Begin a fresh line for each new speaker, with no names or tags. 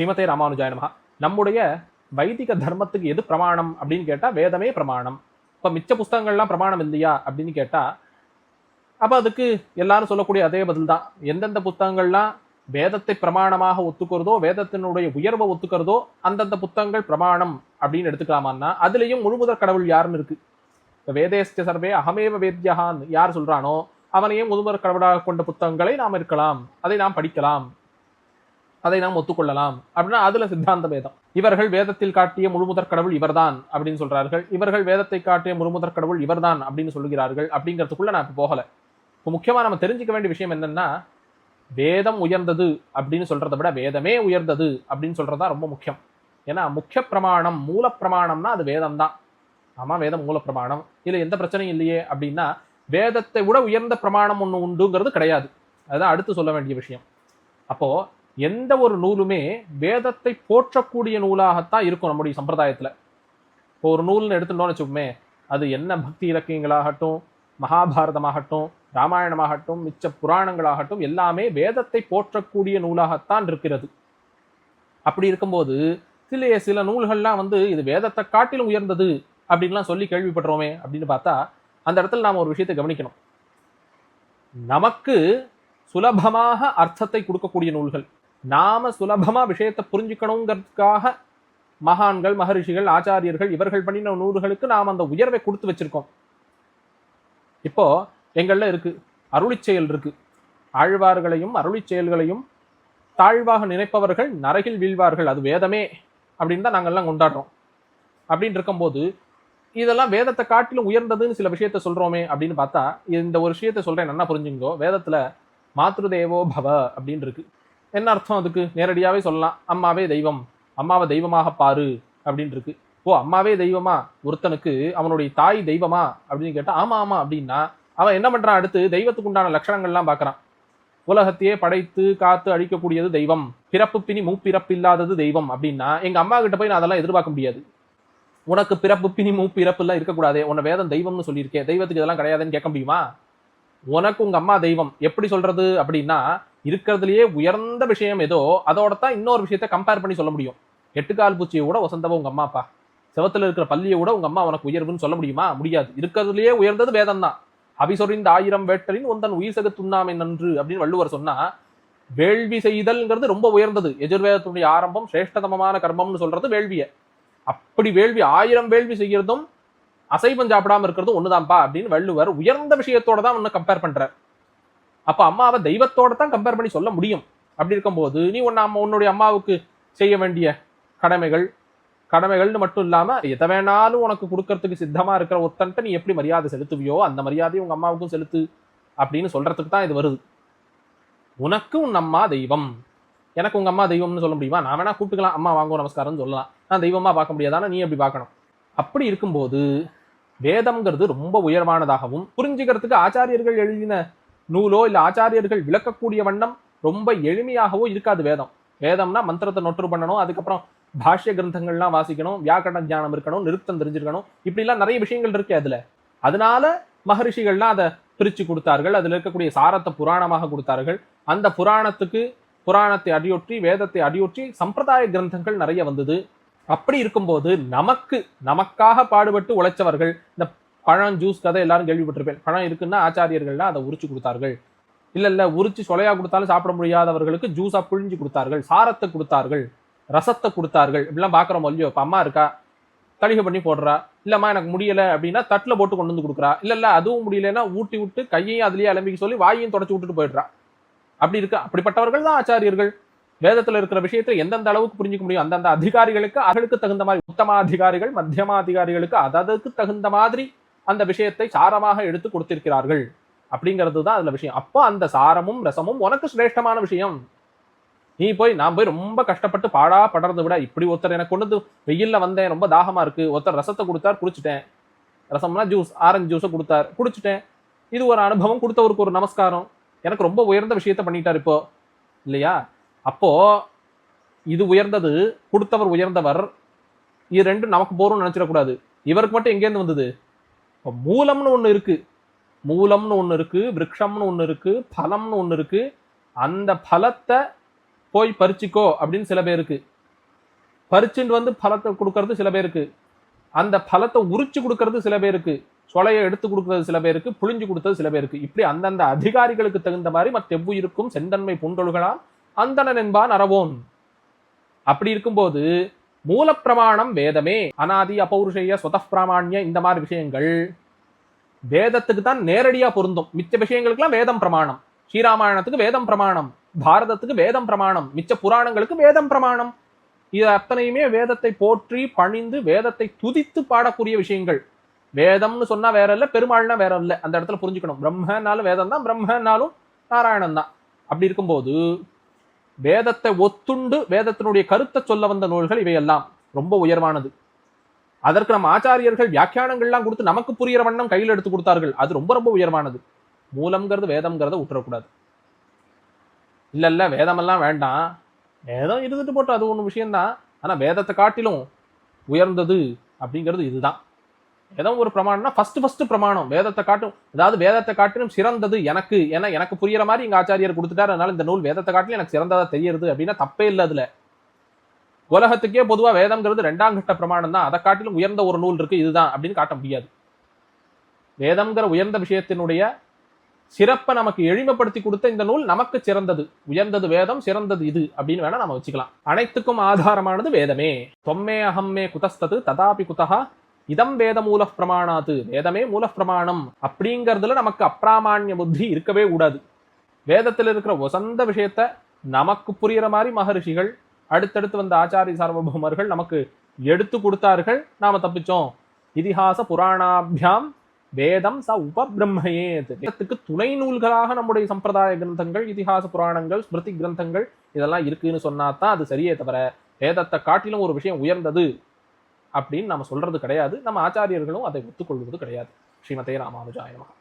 ஸ்ரீமதே ராமானுஜாய நமஹ. நம்முடைய வைதிக தர்மத்துக்கு எது பிரமாணம் அப்படின்னு கேட்டா வேதமே பிரமாணம். இப்ப மிச்ச புஸ்தகங்கள்லாம் பிரமாணம் இல்லையா அப்படின்னு கேட்டா அப்ப அதுக்கு எல்லாரும் சொல்லக்கூடிய அதே பதில் தான். எந்தெந்த புத்தகங்கள்லாம் வேதத்தை பிரமாணமாக ஒத்துக்கிறதோ, வேதத்தினுடைய உயர்வை ஒத்துக்கிறதோ அந்தந்த புத்தகங்கள் பிரமாணம் அப்படின்னு எடுத்துக்கலாமான்னா அதுலயும் முழுமுதற் கடவுள் யாருன்னு இருக்கு. வேதேஸ்ட சர்வே அகமேவ வேத்யஹான் யார் சொல்றானோ அவனையும் முழுமுதற் கடவுளாக கொண்ட புத்தகங்களை நாம் இருக்கலாம், அதை நாம் படிக்கலாம், அதை நாம் ஒத்துக்கொள்ளலாம் அப்படின்னா அதுல சித்தாந்த வேதம். இவர்கள் வேதத்தில் காட்டிய முழுமுதற் கடவுள் இவர்தான் அப்படின்னு சொல்றார்கள், இவர்கள் வேதத்தை காட்டிய முழுமுதற் கடவுள் இவர்தான் அப்படின்னு சொல்லுகிறார்கள். அப்படிங்கிறதுக்குள்ள நான் இப்ப போகல. இப்போ முக்கியமா நம்ம தெரிஞ்சுக்க வேண்டிய விஷயம் என்னன்னா, வேதம் உயர்ந்தது அப்படின்னு சொல்றதை விட வேதமே உயர்ந்தது அப்படின்னு சொல்றதுதான் ரொம்ப முக்கியம். ஏன்னா முக்கிய பிரமாணம் மூல பிரமாணம்னா அது வேதம் தான். ஆமா, வேதம் மூல பிரமாணம், இதுல எந்த பிரச்சனையும் இல்லையே அப்படின்னா வேதத்தை விட உயர்ந்த பிரமாணம் ஒண்ணு உண்டுங்கிறது கிடையாது. அதுதான் அடுத்து சொல்ல வேண்டிய விஷயம். அப்போ எந்த ஒரு நூலுமே வேதத்தை போற்றக்கூடிய நூலாகத்தான் இருக்கும் நம்முடைய சம்பிரதாயத்துல. இப்போ ஒரு நூல்னு எடுத்துட்டோம்னு வச்சுக்கோமே, அது என்ன பக்தி இலக்கியங்களாகட்டும், மகாபாரதமாகட்டும், ராமாயணமாகட்டும், மிச்ச புராணங்களாகட்டும் எல்லாமே வேதத்தை போற்றக்கூடிய நூலாகத்தான் இருக்கிறது. அப்படி இருக்கும்போது சில நூல்கள்லாம் இது வேதத்தை காட்டிலும் உயர்ந்தது அப்படின்லாம் சொல்லி கேள்விப்படுறோமே அப்படின்னு பார்த்தா அந்த இடத்துல நாம ஒரு விஷயத்தை கவனிக்கணும். நமக்கு சுலபமாக அர்த்தத்தை கொடுக்கக்கூடிய நூல்கள், நாம சுலபமா விஷயத்தை புரிஞ்சுக்கணுங்கிறதுக்காக மகான்கள், மகரிஷிகள், ஆச்சாரியர்கள் இவர்கள் பண்ணின நூல்களுக்கு நாம் அந்த உயர்வை கொடுத்து வச்சிருக்கோம். இப்போ எங்கள்ல இருக்கு அருளிச் செயல் இருக்கு. ஆழ்வார்களையும் அருளிச் செயல்களையும் தாழ்வாக நினைப்பவர்கள் நரகில் வீழ்வார்கள், அது வேதமே அப்படின்னு தான் நாங்கள்லாம் கொண்டாடுறோம். அப்படின்னு இருக்கும்போது இதெல்லாம் வேதத்தை காட்டிலும் உயர்ந்ததுன்னு சில விஷயத்த சொல்றோமே அப்படின்னு பார்த்தா இந்த ஒரு விஷயத்த சொல்றேன், நல்லா புரிஞ்சுங்கோ. வேதத்துல மாத்ருதேவோ பவ அப்படின்னு இருக்கு. என்ன அர்த்தம் அதுக்கு? நேரடியாவே சொல்லலாம், அம்மாவே தெய்வம், அம்மாவை தெய்வமாக பாரு அப்படின்னு இருக்கு. ஓ, அம்மாவே தெய்வமா? ஒருத்தனுக்கு அவனுடைய தாய் தெய்வமா அப்படின்னு கேட்டா ஆமா ஆமா அப்படின்னா அவன் என்ன பண்றான்? அடுத்து தெய்வத்துக்கு உண்டான லட்சணங்கள்லாம் பாக்குறான். உலகத்தையே படைத்து காத்து அழிக்கக்கூடியது தெய்வம், பிறப்பு பிணி மூப்பிறப்பு இல்லாதது தெய்வம் அப்படின்னா எங்க அம்மா கிட்ட போய் நான் அதெல்லாம் எதிர்பார்க்க முடியாது. உனக்கு பிறப்பு பிணி மூப்பிறப்பு எல்லாம் இருக்கக்கூடாதே, உன்னை வேதம் தெய்வம்னு சொல்லியிருக்கேன், தெய்வத்துக்கு இதெல்லாம் கிடையாதுன்னு கேட்க முடியுமா? உனக்கு உங்க அம்மா தெய்வம் எப்படி சொல்றது அப்படின்னா இருக்கிறதுலயே உயர்ந்த விஷயம் ஏதோ அதோட தான் இன்னொரு விஷயத்த கம்பேர் பண்ணி சொல்ல முடியும். எட்டுக்கால் பூச்சியை கூட வசந்தவ உங்க அம்மா அப்பா, செவத்துல இருக்கிற பள்ளியை கூட உங்க அம்மா உனக்கு உயர்வுன்னு சொல்ல முடியுமா? முடியாது. இருக்கிறதுலயே உயர்ந்தது வேதம் தான். அபிசொறிந்த 1000 வேட்டலின் உந்தன் உயிர் சகத்துண்ணாமை நன்று அப்படின்னு வள்ளுவர் சொன்னா, வேள்வி செய்தல்ங்கிறது ரொம்ப உயர்ந்தது. எஜுர்வேதத்துடைய ஆரம்பம் சிரேஷ்டதமமான கர்மம்னு சொல்றது வேள்விய. அப்படி வேள்வி 1000 வேள்வி செய்யறதும் அசைவம் சாப்பிடாம இருக்கிறதும் ஒண்ணுதான்ப்பா அப்படின்னு வள்ளுவர் உயர்ந்த விஷயத்தோட தான் ஒன்னு கம்பேர் பண்றார். அப்ப அம்மாவை தெய்வத்தோட தான் கம்பேர் பண்ணி சொல்ல முடியும். அப்படி இருக்கும்போது நீ உன்னுடைய அம்மாவுக்கு செய்ய வேண்டிய கடமைகள்னு மட்டும் இல்லாம எதை வேணாலும் உனக்கு கொடுக்கறதுக்கு சித்தமா இருக்கிற ஒருத்தன்ட்ட நீ எப்படி மரியாதை செலுத்துவியோ அந்த மரியாதையை உங்க அம்மாவுக்கும் செலுத்து அப்படின்னு சொல்றதுக்கு தான் இது வருது. உனக்கு உன் அம்மா தெய்வம், எனக்கு உங்க அம்மா தெய்வம்னு சொல்ல முடியுமா? நான் வேணா கூப்பிட்டுக்கலாம், அம்மா வாங்குவோம் நமஸ்காரம்னு சொல்லலாம், நான் தெய்வமா பார்க்க முடியாதானே? நீ எப்படி பார்க்கணும்? அப்படி இருக்கும்போது வேதம்ங்கிறது ரொம்ப உயர்வானதாகவும் புரிஞ்சுக்கிறதுக்கு ஆச்சாரியர்கள் எழுதின நூலோ இல்ல ஆச்சாரியர்கள் விளக்கக்கூடிய வண்ணம் ரொம்ப எளிமையாகவோ இருக்காது. வேதம்னா மந்திரத்தை நொற்று பண்ணணும், அதுக்கப்புறம் பாஷ்ய கிரந்தங்கள்லாம் வாசிக்கணும், வியாக்கரண ஞானம் இருக்கணும், நிருத்தம் தெரிஞ்சிருக்கணும், இப்படிலாம் நிறைய விஷயங்கள் இருக்கு அதுல. அதனால மகரிஷிகள்லாம் அதை பிரிச்சு கொடுத்தார்கள், அதுல இருக்கக்கூடிய சாரத்தை புராணமாக கொடுத்தார்கள். அந்த புராணத்தை அடியொற்றி வேதத்தை அடியொற்றி சம்பிரதாய கிரந்தங்கள் நிறைய வந்தது. அப்படி இருக்கும்போது நமக்காக பாடுபட்டு உழைச்சவர்கள், இந்த பழம் ஜூஸ் கதை எல்லாரும் கேள்விப்பட்டிருப்பேன். பழம் இருக்குன்னா ஆச்சாரியர்கள்லாம் அதை உரிச்சு கொடுத்தார்கள். இல்ல உரிச்சு சொலையா கொடுத்தாலும் சாப்பிட முடியாதவர்களுக்கு ஜூஸா புழிஞ்சு கொடுத்தார்கள், சாரத்தை கொடுத்தார்கள், ரசத்தை கொடுத்தார்கள். இப்படிலாம் பாக்குறோம் இல்லையோ? இப்ப அம்மா இருக்கா, தளிகை பண்ணி போடுறா, இல்லம்மா எனக்கு முடியல அப்படின்னா தட்டுல போட்டு கொண்டு வந்து கொடுக்குறா, இல்ல அதுவும் முடியலன்னா ஊட்டி விட்டு கையையும் அதுலயே அலம்பிக்க சொல்லி வாயையும் தொடச்சு விட்டுட்டு போயிடுறா. அப்படி இருக்கு. அப்படிப்பட்டவர்கள் தான் ஆச்சாரியர்கள். வேதத்துல இருக்கிற விஷயத்தை எந்தெந்த அளவுக்கு புரிஞ்சுக்க முடியும் அந்தந்த அதிகாரிகளுக்கு அவர்களுக்கு தகுந்த மாதிரி, உத்தமாதிகாரிகள் மத்தியமாதிகாரிகளுக்கு அதற்கு தகுந்த மாதிரி அந்த விஷயத்தை சாரமாக எடுத்து கொடுத்திருக்கிறார்கள். அப்படிங்கிறது தான் அதுல விஷயம். அப்போ அந்த சாரமும் ரசமும் உனக்கு சிரேஷ்டமான விஷயம். நான் போய் ரொம்ப கஷ்டப்பட்டு பாடா படுறதை விட இப்படி ஒருத்தர் எனக்கு கொண்டு வெயில்ல வந்தேன், ரொம்ப தாகமா இருக்கு, ஒருத்தர் ரசத்தை கொடுத்தார் குடிச்சிட்டேன், ரசம்னா ஜூஸ், ஆரஞ்சு ஜூஸை கொடுத்தார் குடிச்சிட்டேன், இது ஒரு அனுபவம், கொடுத்தவருக்கு ஒரு நமஸ்காரம், எனக்கு ரொம்ப உயர்ந்த விஷயத்த பண்ணிட்டார் இப்போ இல்லையா? அப்போ இது உயர்ந்தது, கொடுத்தவர் உயர்ந்தவர், இது ரெண்டும் நமக்கு போறோம்னு நினைச்சிடக்கூடாது. இவருக்கு மட்டும் எங்கேருந்து வந்தது? மூலம்னு ஒண்ணு இருக்கு, விருட்சம்னு ஒண்ணு இருக்கு, பலம்னு ஒண்ணு இருக்கு. அந்த பலத்தை போய் பறிச்சுக்கோ அப்படின்னு சில பேருக்கு, பறிச்சுட்டு வந்து பழத்தை கொடுக்கறது சில பேருக்கு, அந்த பழத்தை உரிச்சு கொடுக்கறது சில பேருக்கு, சொலையை எடுத்து கொடுக்கறது சில பேருக்கு, புளிஞ்சு கொடுத்தது சில பேருக்கு. இப்படி அந்தந்த அதிகாரிகளுக்கு தகுந்த மாதிரி மத்தெவ்வுயிருக்கும் செந்தன்மை பூண்டொழுகலாம் அந்தணன் என்பான் அறவோன். அப்படி இருக்கும்போது மூலப்பிரமாணம் வேதமே. அனாதி அபௌருஷேய ஸ்வதப் பிராமாண்ய இந்த மாதிரி விஷயங்கள் வேதத்துக்கு தான் நேரடியா பொருந்தும். மிச்ச விஷயங்களுக்குலாம் வேதம் பிரமாணம். ஸ்ரீராமாயணத்துக்கு வேதம் பிரமாணம், பாரதத்துக்கு வேதம் பிரமாணம், மிச்ச புராணங்களுக்கு வேதம் பிரமாணம். இது அத்தனையுமே வேதத்தை போற்றி பணிந்து வேதத்தை துதித்து பாடக்கூடிய விஷயங்கள். வேதம்னு சொன்னா வேற இல்ல, பெருமாள்னா வேற இல்ல. அந்த இடத்துல புரிஞ்சுக்கணும். பிரம்மனாலும் வேதம் தான், பிரம்மனாலும் நாராயணன் தான். அப்படி இருக்கும்போது வேதத்தை ஒத்துண்டு வேதத்தினுடைய கருத்தை சொல்ல வந்த நூல்கள் இவையெல்லாம் ரொம்ப உயர்வானது. அதற்கு நம்ம ஆச்சாரியர்கள் வியாக்கியானங்கள்லாம் கொடுத்து நமக்கு புரியிற வண்ணம் கையில் எடுத்து கொடுத்தார்கள். அது ரொம்ப ரொம்ப உயர்வானது. மூலம்ங்கிறது வேதம்ங்கிறத விட்டுறக்கூடாது. இல்ல வேதமெல்லாம் வேண்டாம், வேதம் இருந்துட்டு போட்டு அது ஒன்று விஷயம்தான். ஆனா வேதத்தை காட்டிலும் உயர்ந்தது அப்படிங்கிறது இதுதான். வேதம் ஒரு பிரமாணம்னா ஃபர்ஸ்ட் பிரமாணம் வேதத்தை காட்டும். அதாவது வேதத்தை காட்டிலும் சிறந்தது எனக்கு, ஏன்னா எனக்கு புரியுற மாதிரி எங்க ஆச்சாரியர் கொடுத்துட்டாரு, அதனால இந்த நூல் வேதத்தை காட்டிலும் எனக்கு சிறந்ததா தெரியுது அப்படின்னா தப்பே இல்லை. அதுல உலகத்துக்கே பொதுவா வேதம்ங்கிறது 2ஆம் கட்ட பிரமாணம் தான், அதை காட்டிலும் உயர்ந்த ஒரு நூல் இருக்கு இதுதான் அப்படின்னு காட்ட முடியாது. வேதம்ங்கிற உயர்ந்த விஷயத்தினுடைய சிறப்பை நமக்கு எளிமைப்படுத்தி கொடுத்த இந்த நூல் நமக்கு சிறந்தது, உயர்ந்தது வேதம், சிறந்தது இது அப்படின்னு வேணா நம்ம வச்சுக்கலாம். அனைத்துக்கும் ஆதாரமானது வேதமே. தொம்மே அகம்மே குதஸ்தது ததாபி குதஹா இதம் வேத மூல பிரமாணாது. வேதமே மூல பிரமாணம் அப்படிங்கிறதுல நமக்கு அப்பிராமான்ய புத்தி இருக்கவே கூடாது. வேதத்தில் இருக்கிற வசந்த விஷயத்த நமக்கு புரியுற மாதிரி மகரிஷிகள், அடுத்தடுத்து வந்த ஆச்சாரிய சார்வபௌமர்கள் நமக்கு எடுத்து கொடுத்தார்கள், நாம தப்பிச்சோம். இதிகாச புராணாபியாம் வேதம் ச உபபிரம்மையே. வேதத்துக்கு துணை நூல்களாக நம்முடைய சம்பிரதாய கிரந்தங்கள், இதிகாச புராணங்கள், ஸ்மிருதி கிரந்தங்கள் இதெல்லாம் இருக்குன்னு சொன்னாதான் அது சரியே தவிர வேதத்தை காட்டிலும் ஒரு விஷயம் உயர்ந்தது அப்படின்னு நம்ம சொல்றது கிடையாது. நம்ம ஆச்சாரியர்களும் அதை ஒத்துக்கொள்வது கிடையாது. ஸ்ரீமதே ராமானுஜாய நமஹ.